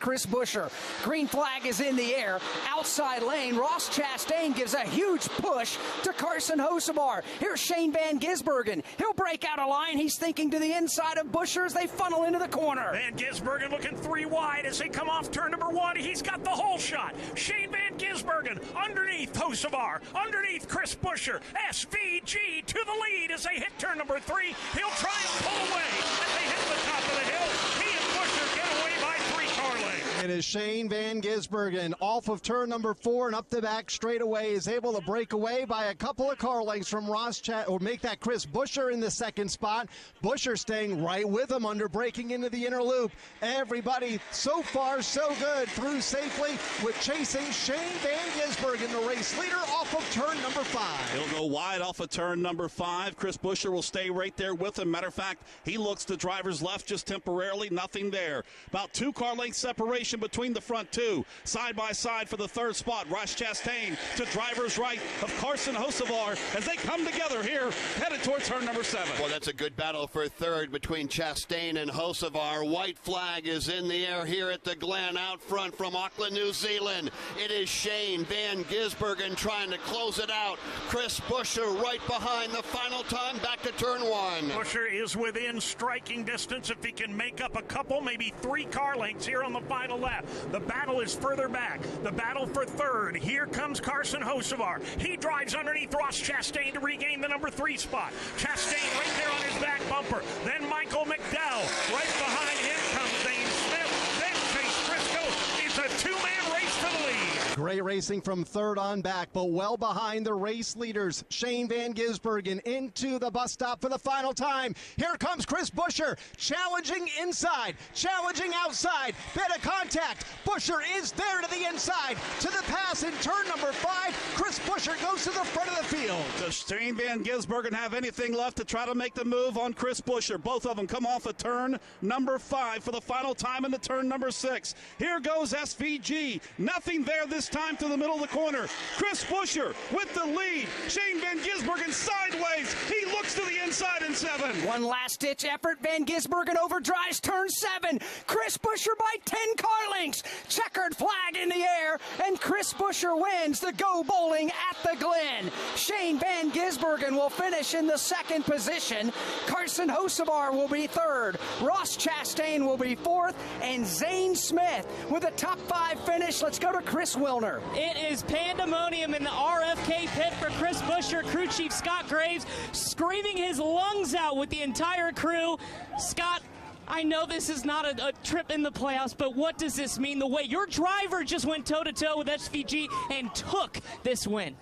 Chris Buescher. Green flag is in the air. Outside lane, Ross Chastain gives a huge push to Carson Hocevar. Here's Shane Van Gisbergen. He'll break out a line. He's thinking to the inside of Buescher as they funnel into the corner. Van Gisbergen looking 3 wide as they come off turn number 1. He's got the whole shot. Shane Van Gisbergen underneath Hocevar, underneath Chris Buescher. SVG to the lead as they hit turn number 3. He'll try and pull away as they hit the top of the hill. He and Buescher get away by 3 car lengths. It is Shane Van Gisbergen off of turn number 4 and up the back straightaway is able to break away by a couple of car lengths from or make that Chris Buescher in the second spot. Buescher staying right with him under braking into the inner loop. Everybody so far so good through safely with chasing Shane Van Gisbergen, the race leader, off of turn number 5. He'll go wide off of turn number 5. Chris Buescher will stay right there with him. Matter of fact, he looks to driver's left just temporarily. Nothing there. About 2 car length separation between the front 2. Side by side for the 3rd spot. Ross Chastain to driver's right of Carson Hocevar as they come together here, headed towards turn number 7. Well, that's a good battle for 3rd between Chastain and Hocevar. White flag is in the air here at the Glen out front from Auckland, New Zealand. It is Shane Van Gisbergen trying to close it out. Chris Buescher right behind the final time back to turn 1. Buescher is within striking distance if he can make up a couple, maybe 3 car lengths here on the final lap. The battle is further back. The battle for 3rd. Here comes Carson Hocevar. He drives underneath Ross Chastain to regain the number 3 spot. Chastain right there on his back bumper. Then Michael McDowell. Right behind him comes Zane Smith. Then Chase Briscoe. It's a 2-man race for the lead. Great racing from 3rd on back, but well behind the race leaders. Shane Van Gisbergen into the bus stop for the final time. Here comes Chris Buescher, challenging inside, challenging outside. Bit of contact. Buescher is there to the inside. To the pass in turn number 5. Chris Buescher goes to the front of the field. Does Shane Van Gisbergen have anything left to try to make the move on Chris Buescher? Both of them come off of turn number 5 for the final time into turn number 6. Here goes SVG. Nothing there this time to the middle of the corner. Chris Buescher with the lead. Shane Van Gisbergen sideways. He looks to the inside in 7. One last-ditch effort. Van Gisbergen overdrives turn 7. Chris Buescher by 10 car lengths. Checkered flag in the air, and Chris Buescher wins the Go Bowling at the Glen. Shane Van Gisbergen will finish in the 2nd position. Carson Hocevar will be 3rd. Ross Chastain will be 4th, and Zane Smith with a top 5 finish. Let's go to Chris Wilner. It is pandemonium in the RFK pit for Chris Buescher. Crew chief Scott Graves screaming his lungs out with the entire crew. Scott, I know this is not a trip in the playoffs, but what does this mean? The way your driver just went toe-to-toe with SVG and took this win.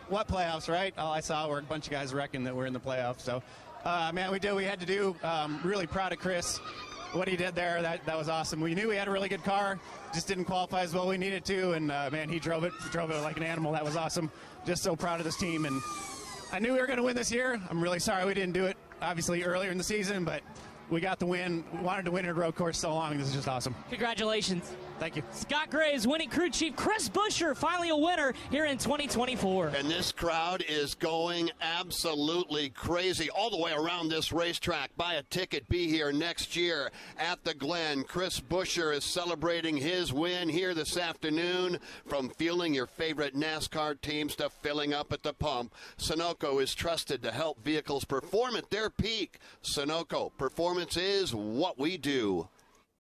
What playoffs, right? All I saw were a bunch of guys wrecking that we're in the playoffs. So, man, we did what we had to do. Really proud of Chris. What he did there, that was awesome. We knew we had a really good car, just didn't qualify as well we needed to, and man, he drove it like an animal. That was awesome. Just so proud of this team, and I knew we were going to win this year. I'm really sorry we didn't do it, obviously, earlier in the season, but we got the win. We wanted to win at a road course so long. This is just awesome. Congratulations. Thank you. Scott Graves, winning crew chief. Chris Buescher, finally a winner here in 2024. And this crowd is going absolutely crazy all the way around this racetrack. Buy a ticket, be here next year at the Glen. Chris Buescher is celebrating his win here this afternoon. From fueling your favorite NASCAR teams to filling up at the pump, Sunoco is trusted to help vehicles perform at their peak. Sunoco, performance is what we do.